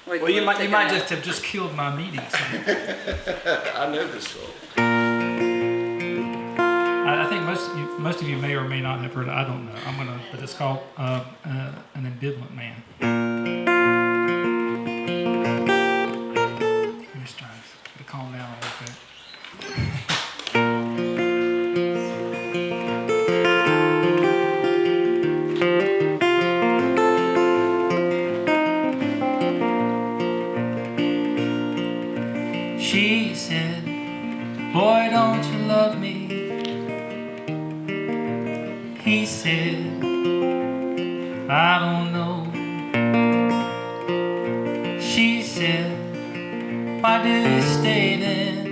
Well, you might just have just killed my meeting. So. I know this song. I think most of you may or may not have heard it. I don't know. But it's called An Ambivalent Man. I'm just trying to calm down a little bit. She said, "Boy, don't you love me?" He said, "I don't know." She said, "Why do you stay then?"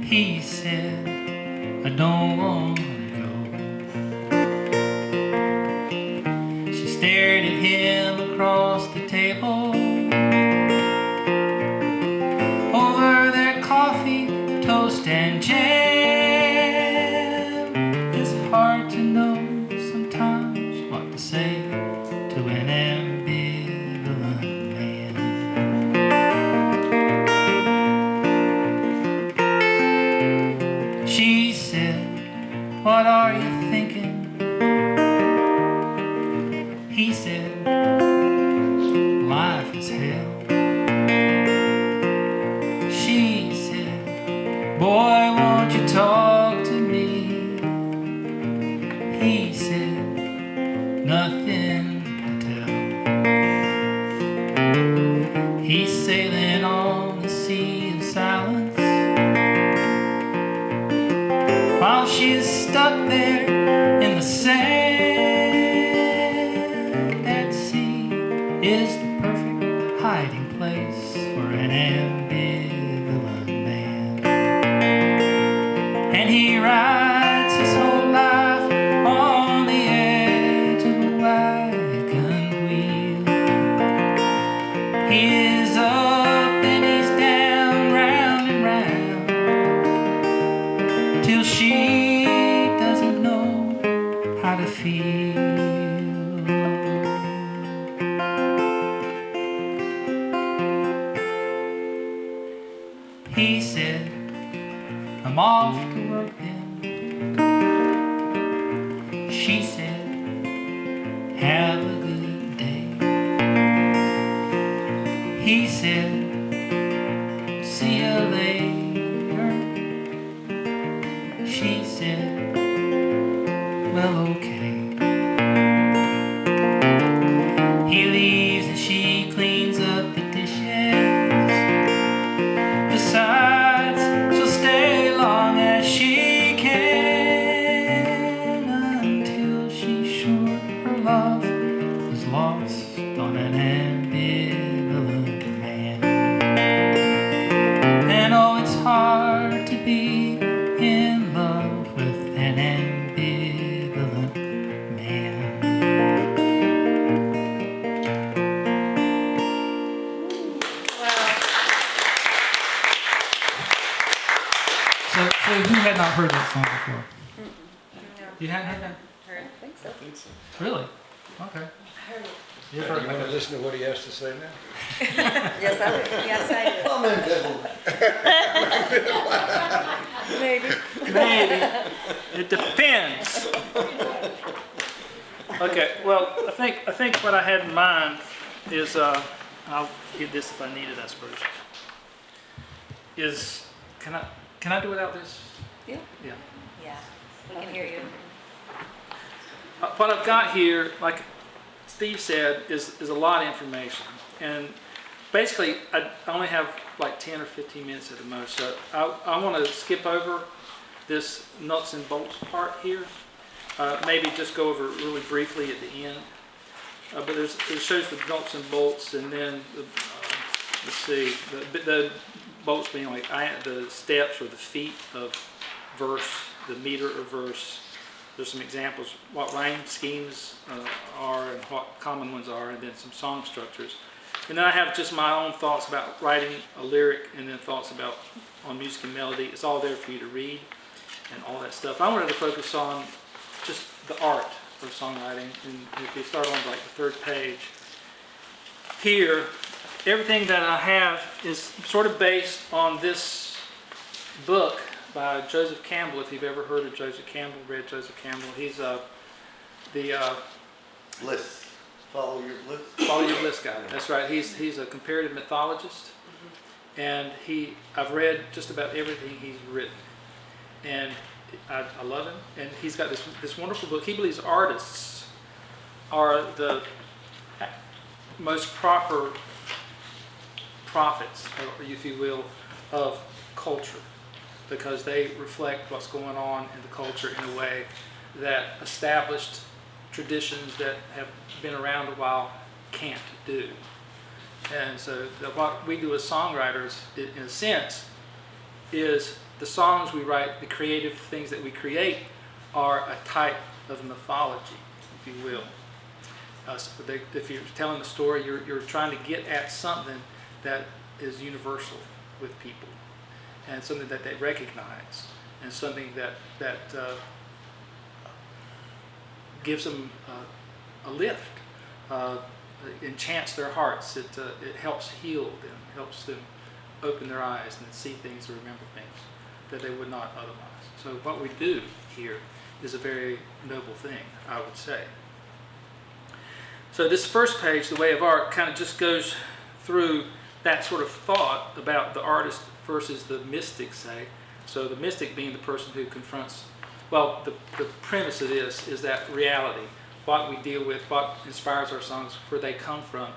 He said, "I don't want to go." She stared at him across the table over their coffee, toast, and jam. It's hard to know sometimes what to say to an ambivalent man. She said, "What are you thinking?" He said, "Life is hell." She said, "Boy, won't you talk to me?" He said, "Nothing to tell." He's sailing on the sea of silence while she's stuck there in the sand. That sea is the perfect hiding place for an ambivalent man. And he rides his whole life on the edge of a wagon wheel. He is up and he's down, round and round, till she doesn't know how to feel. He said, "I'm off to work then." She said, "Have a good day." He said, "See you later." She said, "Well, okay." He leaves and she cleans up the dishes. Besides, she'll stay long as she can until she's sure her love is lost on an ambivalent man. And oh, it's hard to be in love with an ambivalent man. So who had not heard that song before? You hadn't heard that? I think so. Really? Okay. You want to listen to what he has to say now? Yes, I do. Yes, I do. Maybe. Maybe. It depends. Okay, well, I think what I had in mind is, I'll get this if I need it, I suppose. Is, can I do without this? Yeah. Yeah. Yeah. We can hear you. What I've got here, like Steve said, is a lot of information. And basically, I only have like 10 or 15 minutes at the most. So I want to skip over this nuts and bolts part here. Maybe just go over it really briefly at the end. But it shows the nuts and bolts, and then let's see, the bolts being like the steps or the feet of verse, the meter of verse. There's some examples what rhyme schemes are and what common ones are, and then some song structures. And then I have just my own thoughts about writing a lyric, and then thoughts about on music and melody. It's all there for you to read and all that stuff. I wanted to focus on just the art for songwriting. And if you start on like the third page, here, everything that I have is sort of based on this book by Joseph Campbell. If you've ever heard of Joseph Campbell, read Joseph Campbell, he's the Bliss. Follow your bliss. Follow Your Bliss guy. That's right. He's a comparative mythologist, and I've read just about everything he's written, and I love him. And he's got this wonderful book. He believes artists are the most proper prophets, or if you will, of culture, because they reflect what's going on in the culture in a way that established traditions that have been around a while can't do. And so what we do as songwriters, in a sense, is the songs we write, the creative things that we create, are a type of mythology, if you will. If you're telling a story, you're trying to get at something that is universal with people, and something that they recognize, and something that gives them a lift, enchants their hearts. It helps heal them, helps them open their eyes and see things or remember things that they would not otherwise. So what we do here is a very noble thing, I would say. So this first page, The Way of Art, kind of just goes through that sort of thought about the artist versus the mystic, say. So the mystic being the person who confronts, well, the premise of this is that reality, what we deal with, what inspires our songs, where they come from,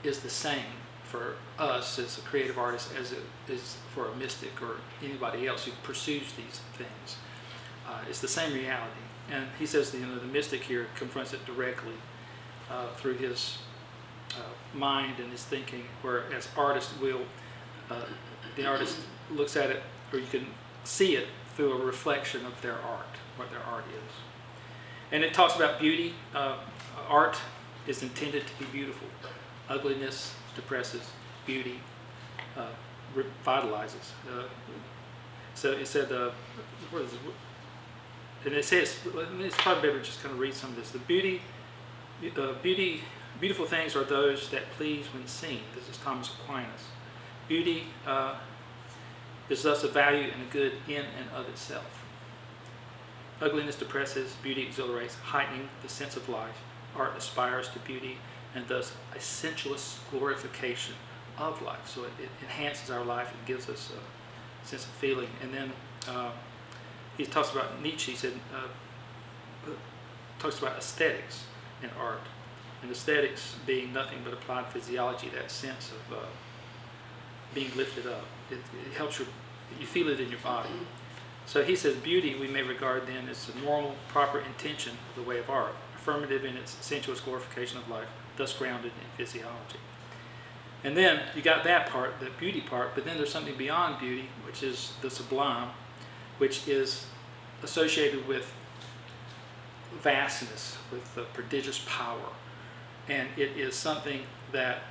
is the same for us as a creative artist as it is for a mystic or anybody else who pursues these things. It's the same reality. And he says the mystic here confronts it directly through his mind and his thinking, whereas artists will, the artist looks at it, or you can see it through a reflection of their art, what their art is. And it talks about beauty. Art is intended to be beautiful. Ugliness depresses. Beauty revitalizes. So it said, what is it? And it says, it's probably better to just kind of read some of this. The beautiful things are those that please when seen. This is Thomas Aquinas. Beauty is thus a value and a good in and of itself. Ugliness depresses, beauty exhilarates, heightening the sense of life. Art aspires to beauty and thus a sensuous glorification of life. So it enhances our life and gives us a sense of feeling. And then he talks about Nietzsche. He said, talks about aesthetics in art. And aesthetics being nothing but applied physiology, that sense of being lifted up. It helps you feel it in your body. So he says beauty we may regard then as the normal, proper intention of the way of art, affirmative in its sensuous glorification of life, thus grounded in physiology. And then you got that part, the beauty part, but then there's something beyond beauty, which is the sublime, which is associated with vastness, with the prodigious power. And it is something that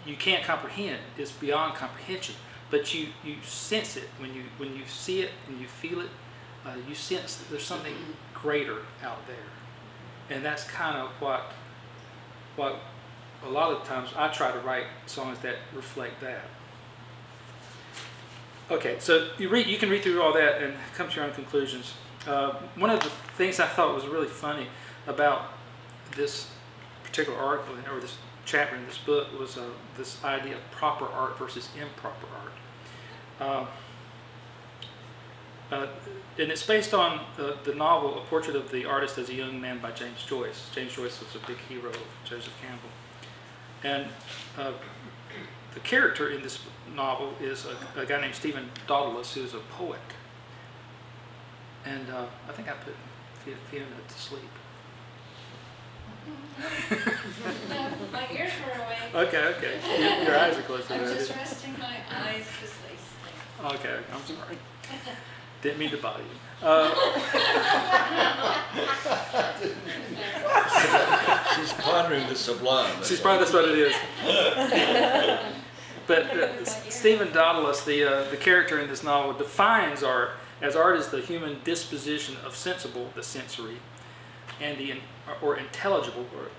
you can't comprehend. It's beyond comprehension. But you sense it when you see it and you feel it. You sense that there's something greater out there, and that's kind of what a lot of times I try to write songs that reflect that. Okay, so you can read through all that and come to your own conclusions. One of the things I thought was really funny about this particular article or this chapter in this book was this idea of proper art versus improper art. And it's based on the novel A Portrait of the Artist as a Young Man by James Joyce. James Joyce was a big hero of Joseph Campbell. And the character in this novel is a guy named Stephen Daudelus, who's a poet. And I think I put Fiona to sleep. No, my ears were awake. Okay. Your eyes are closed. I'm just resting my eyes because they sleep. Okay, I'm sorry. Didn't mean to bother you. She's pondering the sublime. She's probably that's what it is. But Stephen Daudelus, the character in this novel, defines art as art is the human disposition of sensible, the sensory, and the or intelligible, or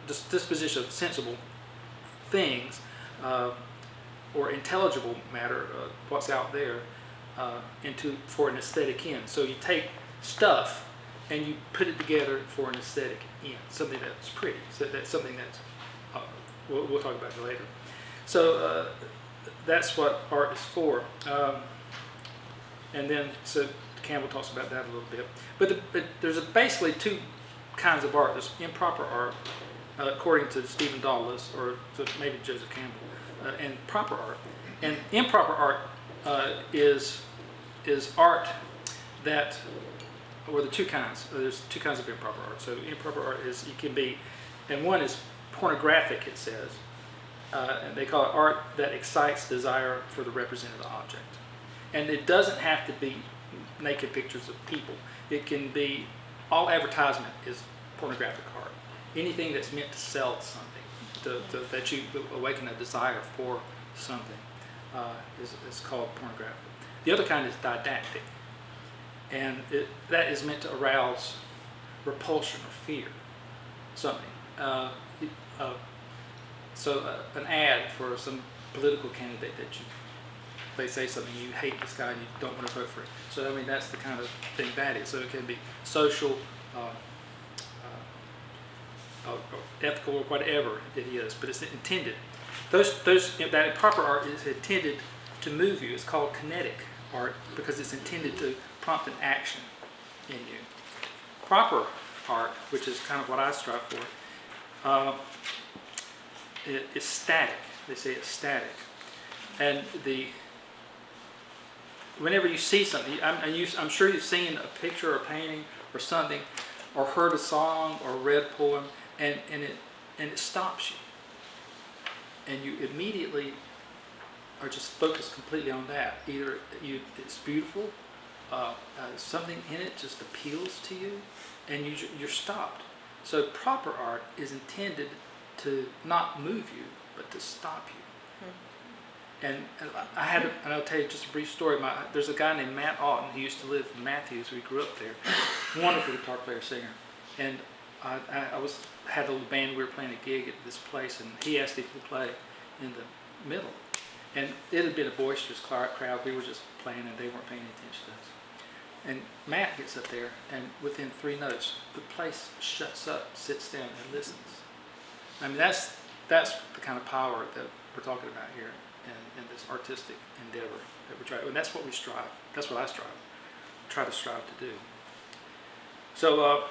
disposition of sensible things, or intelligible matter, what's out there, for an aesthetic end. So you take stuff and you put it together for an aesthetic end, something that's pretty. So that's something that's we'll talk about it later. So that's what art is for. And then so Campbell talks about that a little bit. But there's basically two kinds of art. There's improper art, according to Stephen Dawes, or to maybe Joseph Campbell, and proper art. And improper art is art that, or the two kinds. There's two kinds of improper art. So improper art it can be, and one is pornographic. It says, and they call it art that excites desire for the represented object. And it doesn't have to be naked pictures of people. It can be, all advertisement is pornographic art. Anything that's meant to sell something, that you awaken a desire for something, is called pornographic. The other kind is didactic, and that is meant to arouse repulsion or fear, something. An ad for some political candidate they say something, you hate this guy and you don't want to vote for him. So I mean, that's the kind of thing that is. So it can be social, ethical, or whatever it is, but it's intended. That improper art is intended to move you. It's called kinetic art because it's intended to prompt an action in you. Proper art, which is kind of what I strive for, it's static. They say it's static, and whenever you see something, I'm sure you've seen a picture or a painting or something, or heard a song or read a poem, and it stops you, and you immediately are just focused completely on that. Either it's beautiful, something in it just appeals to you, and you're stopped. So proper art is intended to not move you, but to stop you. And I'll tell you just a brief story. There's a guy named Matt Auten. He used to live in Matthews. We grew up there. Wonderful guitar player, singer. And I had a little band. We were playing a gig at this place, and he asked if he could play in the middle. And it had been a boisterous crowd. We were just playing, and they weren't paying any attention to us. And Matt gets up there, and within 3 notes, the place shuts up, sits down, and listens. I mean, that's the kind of power that we're talking about here. In this artistic endeavor that we try, and that's what we strive. That's what I try to strive to do. So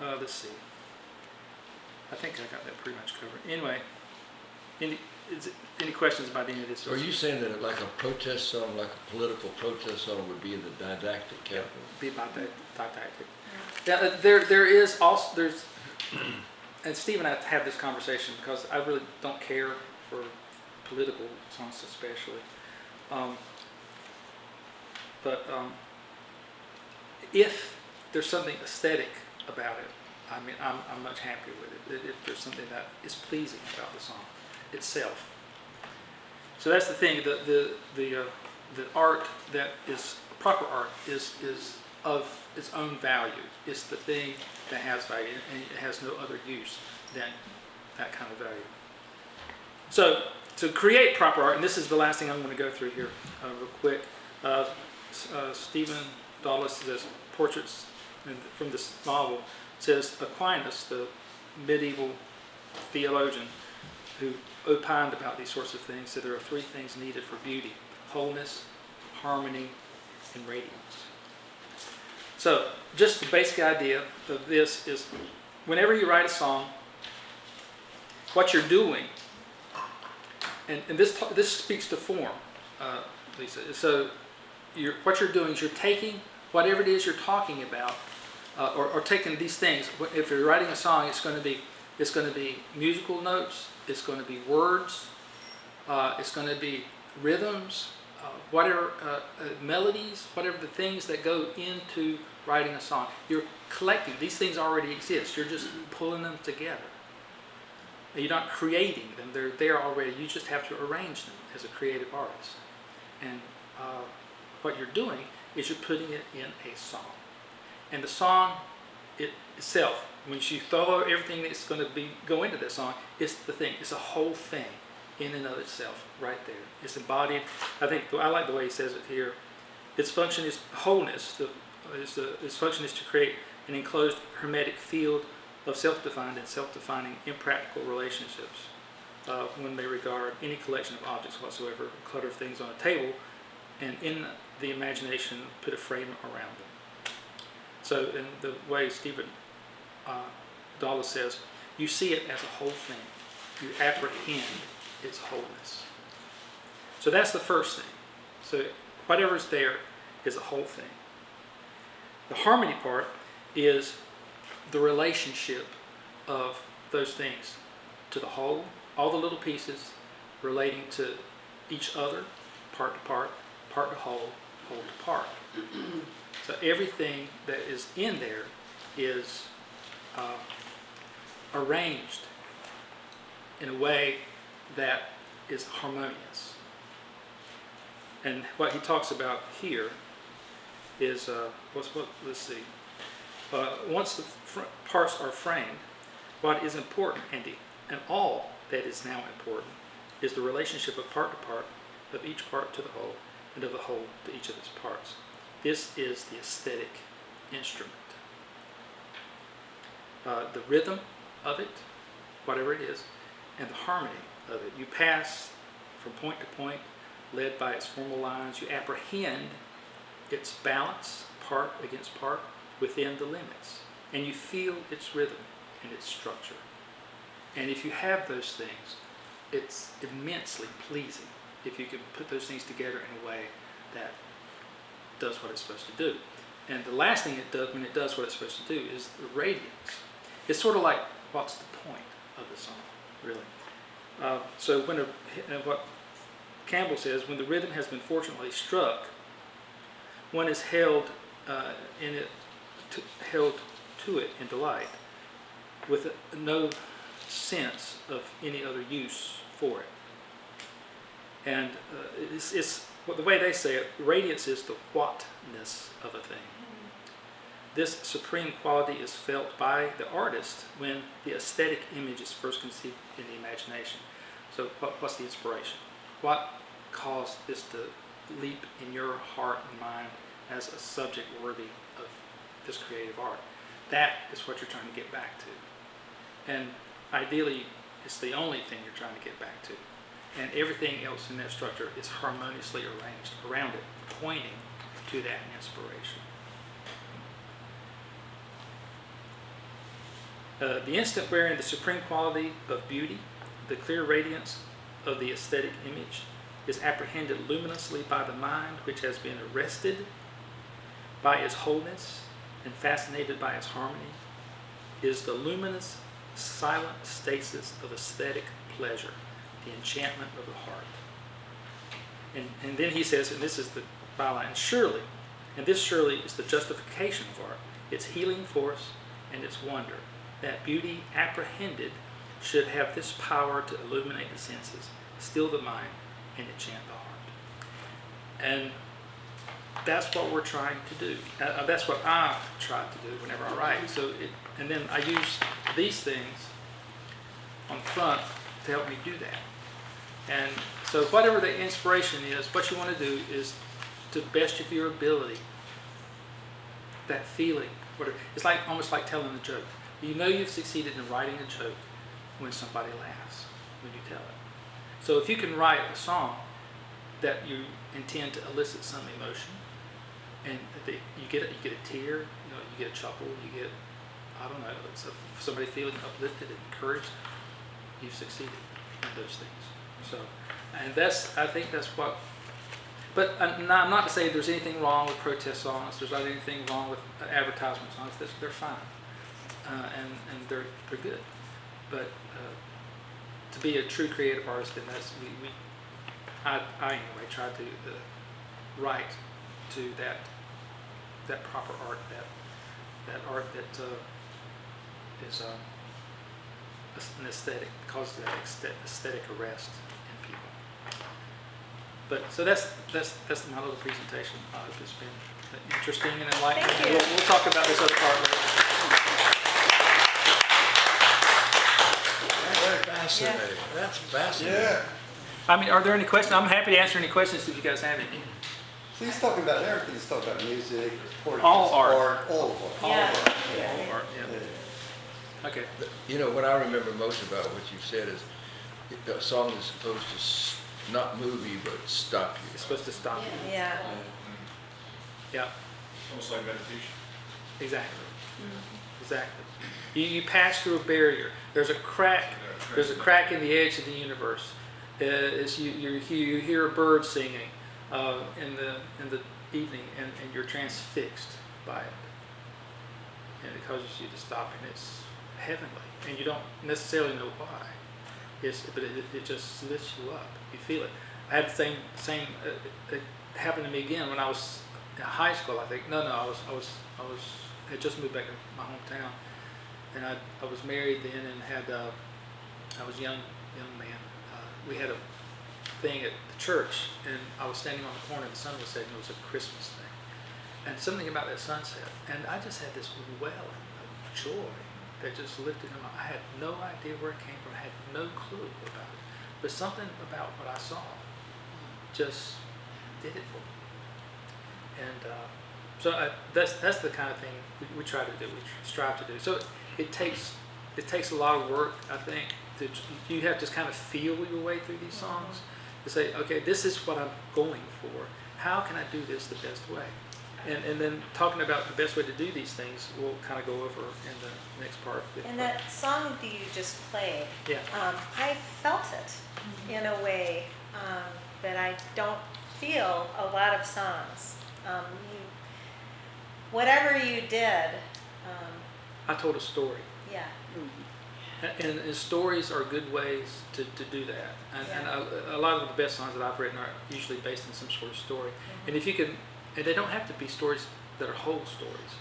let's see. I think I got that pretty much covered. Anyway, any questions about any of this? So are you saying that like a protest song, like a political protest song, would be in the didactic category? Be about that didactic. Yeah, there is also and Steve and I have this conversation because I really don't care for political songs especially, but if there's something aesthetic about it, I mean, I'm much happier with it. If there's something that is pleasing about the song itself. So that's the thing. The art that is proper art is of its own value. It's the thing that has value, and it has no other use than that kind of value. So to create proper art, and this is the last thing I'm going to go through here real quick. Stephen Dawes says portraits from this novel, says Aquinas, the medieval theologian who opined about these sorts of things, said there are 3 things needed for beauty: wholeness, harmony, and radiance. So just the basic idea of this is whenever you write a song, what you're doing, and this speaks to form, Lisa. So what you're doing is you're taking whatever it is you're talking about, or taking these things. If you're writing a song, it's going to be musical notes, it's going to be words, it's going to be rhythms, whatever melodies, whatever the things that go into writing a song. You're collecting. These things already exist. You're just pulling them together. You're not creating them. They're there already. You just have to arrange them as a creative artist. And what you're doing is you're putting it in a song. And the song itself, when you throw everything that's going to go into that song, it's the thing. It's a whole thing in and of itself right there. It's embodied. I like the way he says it here. Its function is wholeness. Its function is to create an enclosed hermetic field of self-defined and self-defining impractical relationships when they regard any collection of objects whatsoever, clutter of things on a table, and in the imagination put a frame around them. So in the way Stephen Dalla says, you see it as a whole thing. You apprehend its wholeness. So that's the first thing. So whatever's there is a whole thing. The harmony part is the relationship of those things to the whole, all the little pieces relating to each other, part to part to whole, whole to part. So everything that is in there is arranged in a way that is harmonious. And what he talks about here is, let's see, once the parts are framed, what is important and all that is now important is the relationship of part to part, of each part to the whole, and of the whole to each of its parts. This is the aesthetic instrument. The rhythm of it, whatever it is, and the harmony of it. You pass from point to point, led by its formal lines. You apprehend its balance, part against part, within the limits. And you feel its rhythm and its structure. And if you have those things, it's immensely pleasing if you can put those things together in a way that does what it's supposed to do. And the last thing it does when it does what it's supposed to do is the radiance. It's sort of like, what's the point of the song, really? So when what Campbell says, when the rhythm has been fortunately struck, one is held to it in delight, with no sense of any other use for it. And it's the way they say it, radiance is the whatness of a thing. This supreme quality is felt by the artist when the aesthetic image is first conceived in the imagination. So what's the inspiration? What caused this to leap in your heart and mind as a subject worthy of this creative art? That is what you're trying to get back to. And ideally, it's the only thing you're trying to get back to. And everything else in that structure is harmoniously arranged around it, pointing to that inspiration. The instant wherein the supreme quality of beauty, the clear radiance of the aesthetic image, is apprehended luminously by the mind which has been arrested by its wholeness and fascinated by its harmony, is the luminous, silent stasis of aesthetic pleasure, the enchantment of the heart. And then he says, and this is the byline, surely, and this surely is the justification of art, its healing force and its wonder, that beauty apprehended should have this power to illuminate the senses, still the mind, and enchant the heart. And that's what we're trying to do. That's what I try to do whenever I write. And then I use these things on the front to help me do that. And so whatever the inspiration is, what you want to do is, to the best of your ability, that feeling, it's like almost like telling a joke. You know you've succeeded in writing a joke when somebody laughs when you tell it. So if you can write a song that you intend to elicit some emotion, and you get a tear, you get a chuckle, you get, I don't know, somebody feeling uplifted and encouraged, you've succeeded in those things. So, and I think that's what. But I'm not to say there's anything wrong with protest songs. There's not anything wrong with advertisement songs. They're fine. And they're good, but to be a true creative artist, then I anyway try to write to that proper art, that art that is an aesthetic, causes that aesthetic arrest in people. But so that's my little presentation. It's been interesting and enlightening. Thank you. We'll talk about this other part later. Fascinating. That's fascinating. Yeah. I mean, are there any questions? I'm happy to answer any questions if you guys have any. So he's talking about everything. He's talking about music, portraits, All art. all of art. Yeah. Or, Yeah. yeah. Okay. You know, what I remember most about what you said is a song is supposed to not move you, but stop you. It's supposed to stop you. Yeah. Yeah, Almost like meditation. exactly. Exactly. You pass through a barrier. There's a crack. There's a crack in the edge of the universe. As you hear a bird singing in the evening, and you're transfixed by it, and it causes you to stop, and it's heavenly, and you don't necessarily know why. But it just lifts you up. You feel it. I had the same. It happened to me again when I was in high school. I think I had just moved back to my hometown, and I was married then, and had I was a young man. We had a thing at the church, and I was standing on the corner, and the sun was setting. It was a Christmas thing, and something about that sunset, and I just had this welling of joy that just lifted him up. I had no idea where it came from. I had no clue about it, but something about what I saw just did it for me. And so that's the kind of thing we try to do. We strive to do. So it takes a lot of work, I think. You have to kind of feel your way through these songs to say, okay, this is what I'm going for. How can I do this the best way? And then talking about the best way to do these things, we'll kind of go over in the next part. And that song that you just played, Yeah. I felt it in a way that I don't feel a lot of songs. Whatever you did, I told a story. yeah. And stories are good ways to do that. And a lot of the best songs that I've written are usually based on some sort of story. And if you can, and they don't have to be stories that are whole stories,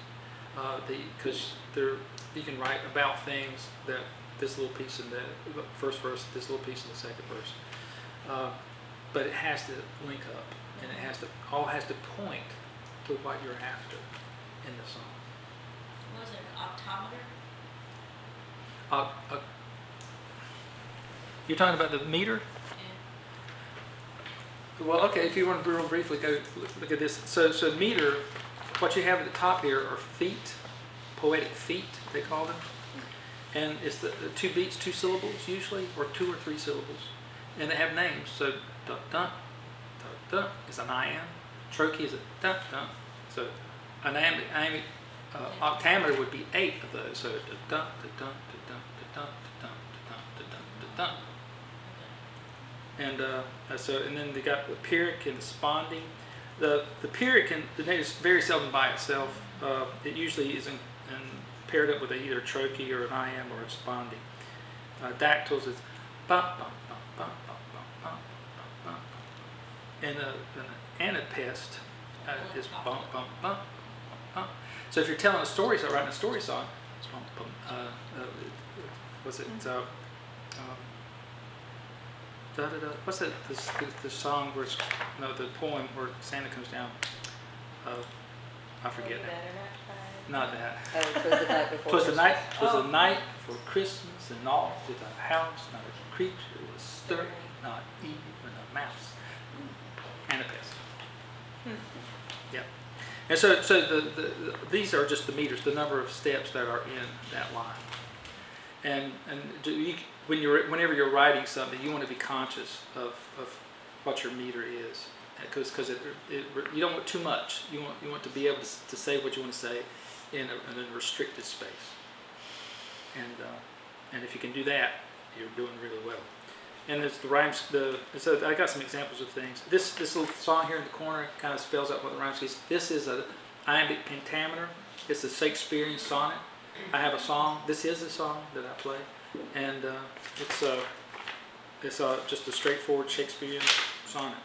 because you can write about things that this little piece in the first verse, this little piece in the second verse, but it has to link up, and it has to point to what you're after in the song. Was it an octometer? You're talking about the meter? Well, okay, if you want to real briefly go look at this. So meter, what you have at the top here are feet, poetic feet, they call them. And it's the two beats, 2 syllables usually, or 2 or 3 syllables. And they have names. So dun dun, dun dun is an iamb. Trochee is a dun dun. So an iambic octameter would be 8 of those. So dun dun dun dun dun dun dun dun dun. And and then they got the pyrrhic and the sponding. The pyrrhic the note is very seldom by itself. It usually is paired up with either a trochee or an iamb or a sponding. Dactyls is bum bum bum bum bum bum bum bum. And an anapest is bum bum bum bum. So if you're telling a story, so writing a story song, bum bum. Was it? Da, da, da. What's that? The song where the poem where Santa comes down. I forget now. Not that. Oh, it was the night before. 'Twas the night. 'Twas the night for Christmas, and all through the house not a creature was stirring, not even a mouse. Anapest. Yeah. And so these are just the meters, the number of steps that are in that line. And whenever you're writing something, you want to be conscious of what your meter is, because you don't want too much. You want to be able to say what you want to say in a restricted space. And if you can do that, you're doing really well. And there's the rhymes. So I got some examples of things. This little song here in the corner kind of spells out what the rhyme is. This is an iambic pentameter. It's a Shakespearean sonnet. I have a song. This is a song that I play, and it's just a straightforward Shakespearean sonnet.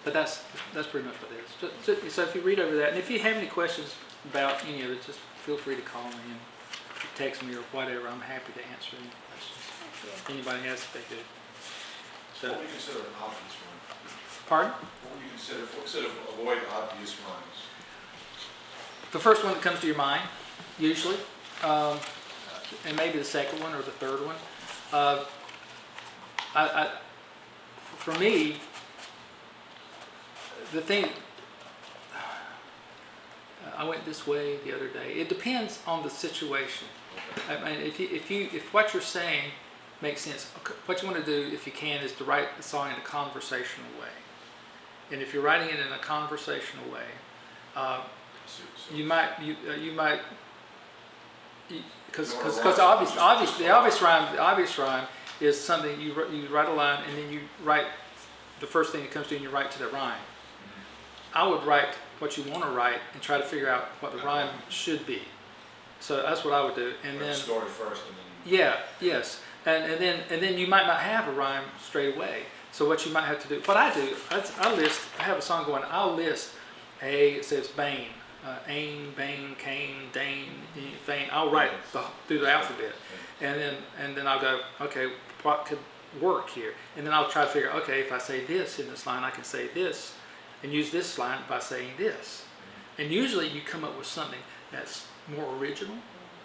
But that's pretty much what it is. So if you read over that, and if you have any questions about any of it, just feel free to call me and text me or whatever. I'm happy to answer any questions. Anybody has, they do. So. What do you consider an obvious one? Pardon? What would you consider avoid obvious rhymes? The first one that comes to your mind, usually, and maybe the second one or the third one. For me, the thing, I went this way the other day. It depends on the situation. I mean, if what you're saying makes sense, what you want to do, if you can, is to write the song in a conversational way. And if you're writing it in a conversational way, you might because the obvious rhyme is something you write a line and then you write the first thing that comes to you and you write to the rhyme. I would write what you want to write and try to figure out what the rhyme should be. So that's what I would do. And then story first, and then yes, and then you might not have a rhyme straight away. So what you might have to do, what I do, I have a song going. I'll list it says Bane, Ain, Bane, Cain, Dane, Fane. I'll write through the alphabet, and then I'll go, okay, what could work here? And then I'll try to figure, okay, if I say this in this line, I can say this, and use this line by saying this. And usually you come up with something that's more original,